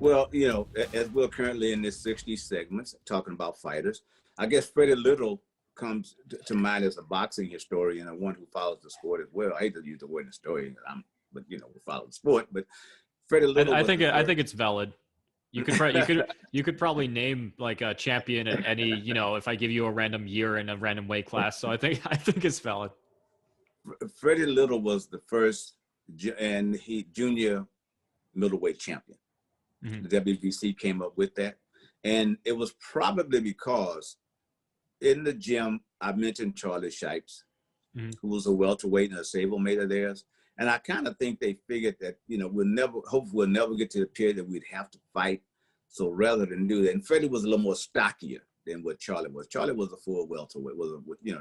Well, as we're currently in this 60 segments talking about fighters, I guess Freddie Little comes to mind as a boxing historian and one who follows the sport as well. I hate to use the word historian, but we follow the sport. But Freddie Little, I think it's valid. You could probably name like a champion at any, if I give you a random year in a random weight class. So I think it's valid. Freddie Little was the first junior middleweight champion. Mm-hmm. The WBC came up with that. And it was probably because in the gym, I mentioned Charlie Shipes, mm-hmm. who was a welterweight and a stablemate of theirs. And I kind of think they figured that, hopefully we'll never get to the period that we'd have to fight. So rather than do that, and Freddie was a little more stockier than what Charlie was. Charlie was a full welterweight.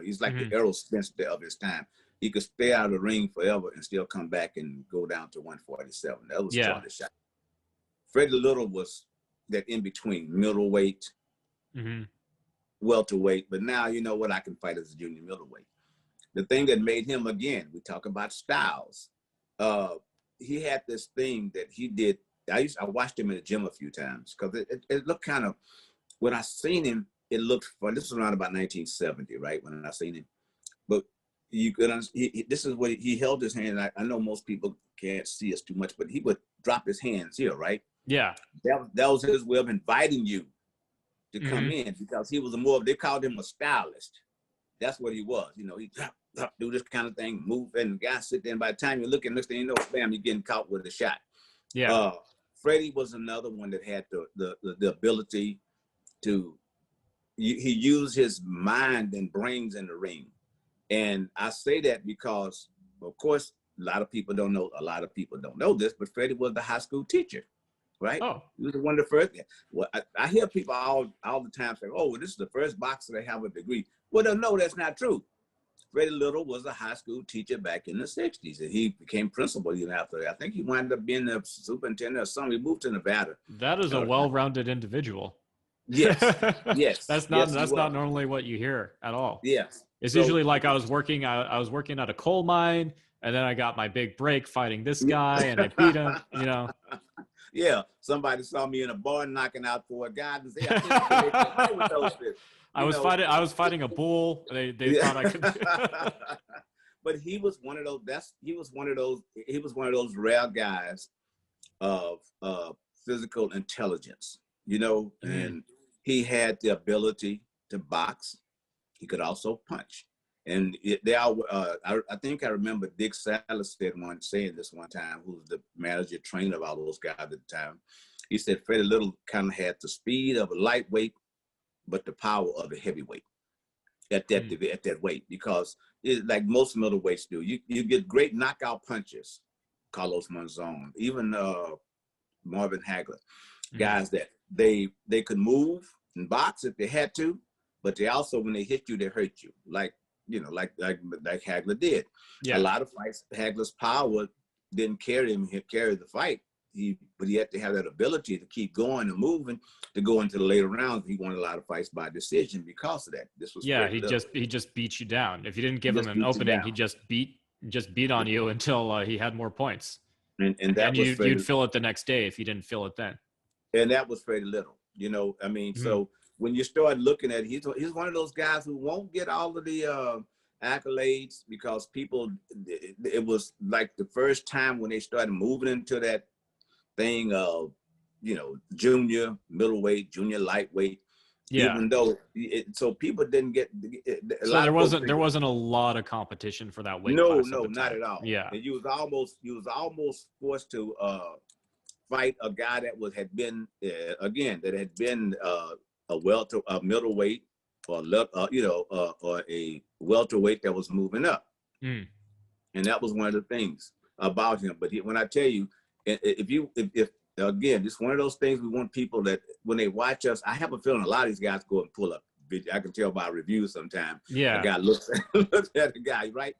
He's like mm-hmm. the Errol Spence of his time. He could stay out of the ring forever and still come back and go down to 147. That was Charlie Shipes. Freddie Little was that in between middleweight, mm-hmm. welterweight, but now I can fight as a junior middleweight. The thing that made him, again, we talk about styles. He had this thing that he did. I watched him in the gym a few times because it looked kind of, when I seen him, it looked fun. This was around about 1970, right? When I seen him, but you could this is what he held his hand. I know most people can't see us too much, but he would drop his hands here, right? Yeah. That was his way of inviting you to come mm-hmm. in because he was they called him a stylist. That's what he was. He do this kind of thing, move, and the guy sit there, and by the time you're looking, next thing you know, bam, you're getting caught with a shot. Yeah. Freddie was another one that had the ability to, he used his mind and brains in the ring. And I say that because, of course, a lot of people don't know this, but Freddie was the high school teacher, right? Oh. He was one of the first. Well, I hear people all the time say, oh, well, this is the first boxer to have a degree. Well, no, that's not true. Freddie Little was a high school teacher back in the 60s, and he became principal even after that. I think he wound up being the superintendent or something. He moved to Nevada. That is a well-rounded individual. Yes, yes. That's not normally what you hear at all. Yes. It's usually like I was working at a coal mine, and then I got my big break fighting this guy, and I beat him, Yeah, somebody saw me in a bar knocking out for a guy and say, I was fighting a bull. They thought I could. But he was one of those rare guys of physical intelligence, and he had the ability to box. He could also punch. And I think I remember Dick Salas saying this one time, who was the manager trainer of all those guys at the time. He said Freddie Little kind of had the speed of a lightweight, but the power of a heavyweight at that weight, because like most middleweights do, you get great knockout punches. Carlos Monzon, even Marvin Hagler, guys that they could move and box if they had to, but they also, when they hit you, they hurt you. Like Hagler did. Yeah. A lot of fights, Hagler's power didn't carry him. He carried the fight. But he had to have that ability to keep going and moving to go into the later rounds. He won a lot of fights by decision because of that. This was he just beat you down. If you didn't give him an opening, he just beat on you until he had more points. And you'd fill it the next day if you didn't fill it then. And that was Freddie Little. So when you start looking at it, he's one of those guys who won't get all of the accolades because it was like the first time when they started moving into that thing of, junior middleweight, junior lightweight. Yeah. Even though so people didn't get. There wasn't a lot of competition for that weight class. No, not at all. Yeah. And you was almost forced to fight a guy that had been a middleweight or a welterweight that was moving up. And that was one of the things about him. But when I tell you, if again, it's one of those things we want people that when they watch us, I have a feeling a lot of these guys go and pull up. I can tell by reviews sometimes. Yeah. The guy looks at the guy, right?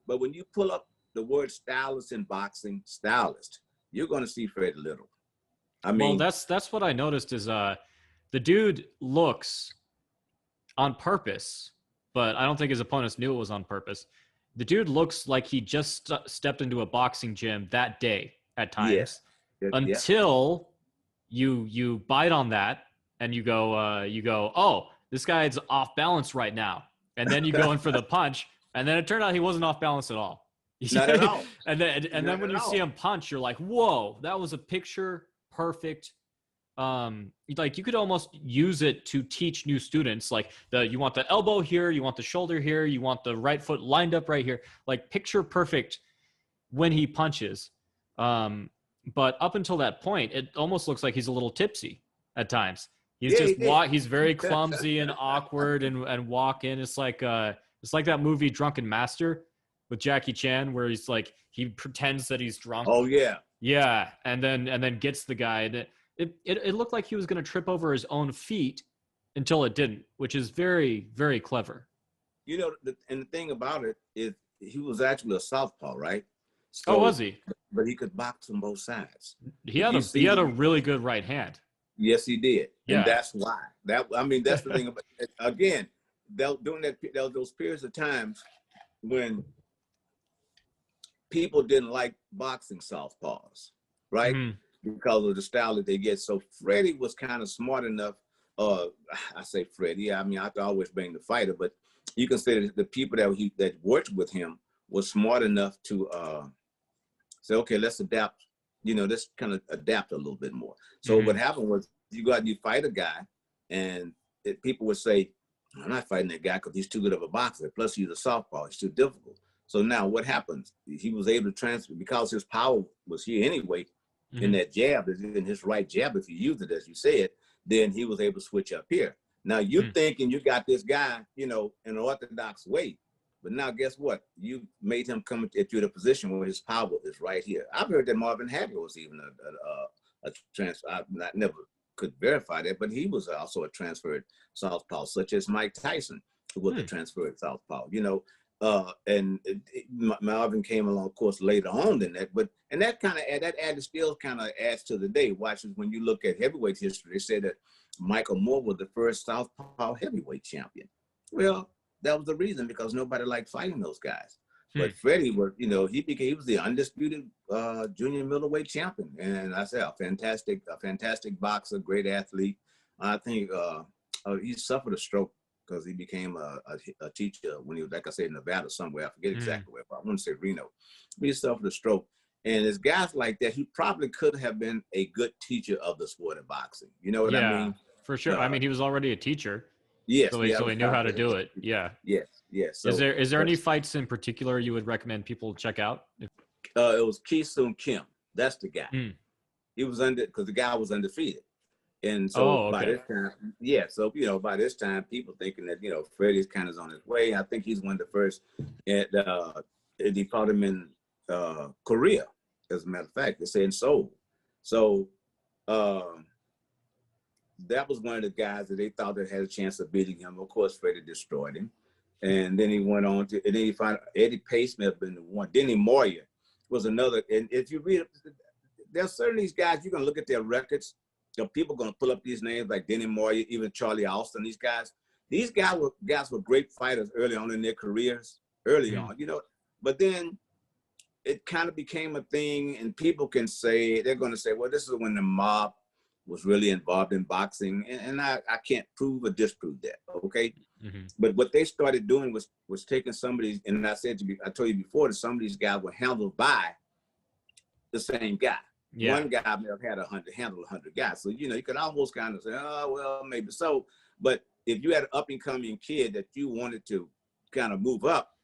But when you pull up the word stylist in boxing, stylist, you're going to see Freddie Little. Well, that's what I noticed is the dude looks on purpose, but I don't think his opponents knew it was on purpose. The dude looks like he just stepped into a boxing gym that day at times. Yes. Until you bite on that and you go, oh, this guy's off balance right now. And then you go in for the punch, and then it turned out he wasn't off balance at all. Not at all. and then when you see him punch, you're like, whoa, that was a picture perfect. Like you could almost use it to teach new students, like you want the elbow here, you want the shoulder here, you want the right foot lined up right here, like picture perfect when he punches. But up until that point, it almost looks like he's a little tipsy at times. He's very clumsy and awkward and walk in. It's like that movie Drunken Master with Jackie Chan, where he's like, he pretends that he's drunk. Oh yeah. Yeah. And then gets the guy. And it looked like he was going to trip over his own feet until it didn't, which is very, very clever. You know, and the thing about it is he was actually a southpaw, right? So, oh, was he? But he could box on both sides. He had a really good right hand. Yes, he did. Yeah. And that's why. That's the thing about it. Again, during those periods of times when people didn't like boxing southpaws, right? Mm-hmm. Because of the style that they get. So Freddie was kind of smart enough. I say Freddie. I mean, I could always bring the fighter, but you can say that the people that worked with him was smart enough to say, okay, let's adapt. You know, let's kind of adapt a little bit more. So what happened was you go out and you fight a guy, and people would say, I'm not fighting that guy because he's too good of a boxer. Plus, he's a southpaw. He's too difficult. So now what happens? He was able to transfer because his power was here anyway. In that jab, in his right jab, if you use it, as you said, then he was able to switch up here. Now you're thinking you got this guy, you know, in an orthodox way. But now guess what? You made him come at you in a position where his power is right here. I've heard that Marvin Hagler was even a transfer. I never could verify that, but he was also a transferred southpaw, such as Mike Tyson, who was a transferred southpaw, you know. Marvin came along, of course, later on than that, and that kind of added still kind of adds to the day. Watch when you look at heavyweight history, they said that Michael Moore was the first southpaw heavyweight champion. Well, that was the reason, because nobody liked fighting those guys. But Freddie was, you know, he was the undisputed junior middleweight champion, and I say a fantastic boxer, great athlete. I think he suffered a stroke because he became a teacher when he was, like I said, in Nevada somewhere. I forget exactly where, but I want to say Reno. But he suffered a stroke. And as guys like that, he probably could have been a good teacher of the sport of boxing. You know what I mean? For sure. I mean, he was already a teacher. Yes. So he knew how to do it. Yeah. Yes. So, is there any fights in particular you would recommend people check out? It was Ki-Sung Kim. That's the guy. He was because the guy was undefeated. And so by this time, so, you know, by this time, people thinking that, you know, Freddie's kind of on his way. I think he's one of the first. And he fought him in Korea, as a matter of fact. They say in Seoul. So that was one of the guys that they thought that had a chance of beating him. Of course, Freddie destroyed him. And then he went on to, and then he found Eddie Pace may have been the one. Denny Moyer was another. And if you read, there's certain these guys, you're going to look at their records. You know, people are going to pull up these names like Denny Moyer, even Charlie Austin. These guys were great fighters early on in their careers, on, you know. But then it kind of became a thing, and people they're going to say, well, this is when the mob was really involved in boxing, and I can't prove or disprove that, okay? But what they started doing was taking some of these, and I told you before that some of these guys were handled by the same guy. Yeah. One guy may have had handled 100 guys. So, you know, you could almost kind of say, oh, well, maybe so. But if you had an up-and-coming kid that you wanted to kind of move up,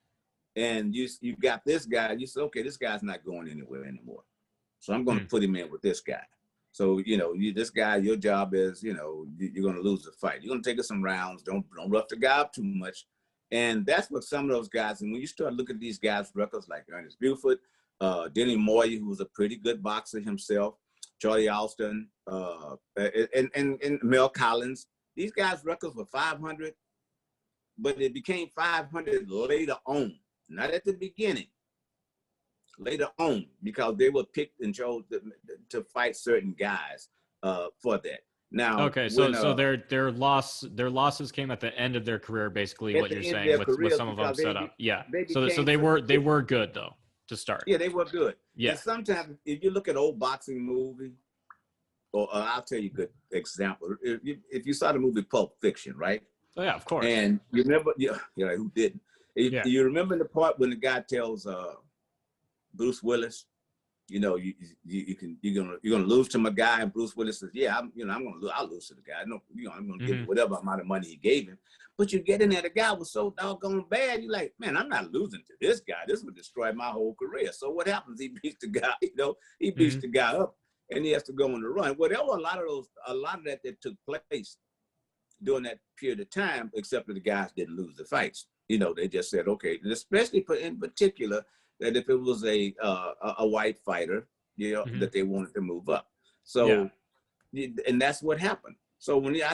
and you got this guy, you said, okay, this guy's not going anywhere anymore. So I'm going to put him in with this guy. So, you know, this guy, your job is, you know, you're going to lose the fight. You're going to take us some rounds. Don't rough the guy up too much. And that's what some of those guys, and when you start looking at these guys' records like Ernest Buford, Denny Moyer, who was a pretty good boxer himself, Charlie Austin, and Mel Collins. These guys' records were 500, but it became 500 later on, not at the beginning. Later on, because they were picked and chose to fight certain guys for that. Now, okay, so their losses came at the end of their career, basically. What you're saying with some of them set up, yeah. So they were good though. To start. Yeah, they were good. Yeah. And sometimes if you look at old boxing movie, or I'll tell you a good example. If you saw the movie Pulp Fiction, right? Oh yeah, of course. And you remember, yeah, who didn't? Yeah. You remember the part when the guy tells Bruce Willis, you're gonna lose to my guy, and Bruce Willis says, yeah, I'll lose to the guy. No, I'm gonna give him whatever amount of money he gave him. But you get in there, the guy was so doggone bad. You're like, man, I'm not losing to this guy. This would destroy my whole career. So what happens? He beats the guy. He beats the guy up, and he has to go on the run. Well, there were a lot of that took place during that period of time, except that the guys didn't lose the fights. They just said, okay, and especially in particular, that if it was a white fighter, that they wanted to move up. So, and that's what happened. So when you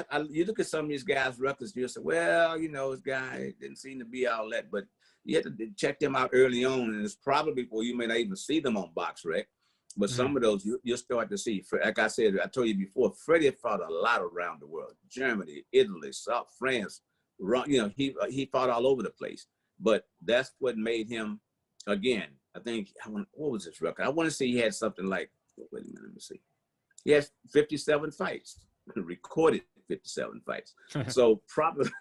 look at some of these guys' records, you say, well, this guy didn't seem to be all that, but you have to check them out early on, and it's probably before you may not even see them on BoxRec. But some of those you'll start to see. Like I said, I told you before, Freddie fought a lot around the world: Germany, Italy, South France. He fought all over the place. But that's what made him. Again, I think what was his record? I want to say he had something like. Wait a minute, let me see. He has 57 fights, recorded 57 fights. So probably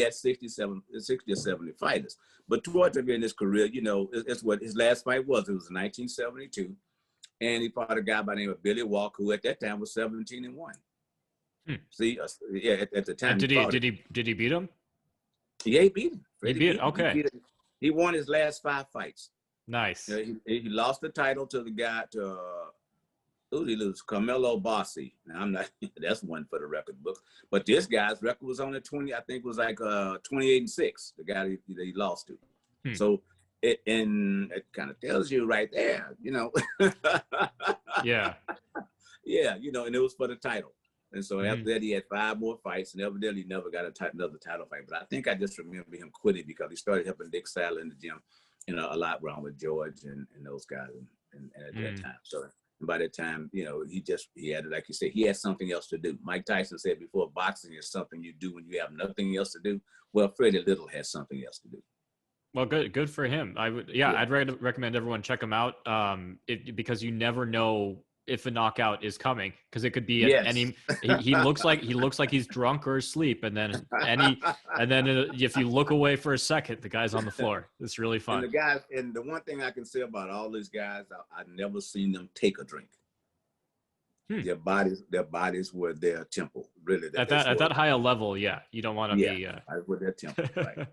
at 60 or 70 fighters. But towards the end of his career, it's what his last fight was. It was in 1972, and he fought a guy by the name of Billy Walker, who at that time was 17-1. See, at the time. And did he beat him? Yeah, he beat him. He beat him. Okay. He won his last 5 fights. Nice. He lost the title to the guy who did he lose? Carmelo Bossi. Now I'm not. That's one for the record book. But this guy's record was only 20. I think it was like 28-6. The guy that he lost to. So it kind of tells you right there. Yeah. Yeah. And it was for the title. And so after that, he had 5 more fights, and evidently he never got another title fight. But I think I just remember him quitting because he started helping Dick Sadler in the gym, a lot wrong with George and those guys, and at that time. So by that time, he had, like you said, he had something else to do. Mike Tyson said before, boxing is something you do when you have nothing else to do. Well, Freddie Little has something else to do. Well, good for him. I'd recommend everyone check him out. Because you never know if a knockout is coming, because it could be any. He looks like he's drunk or asleep, and then if you look away for a second, the guy's on the floor. It's really fun. And the one thing I can say about all these guys, I've never seen them take a drink. Their bodies were their temple. Really, at that high a level, you don't want to be with their temple. Right.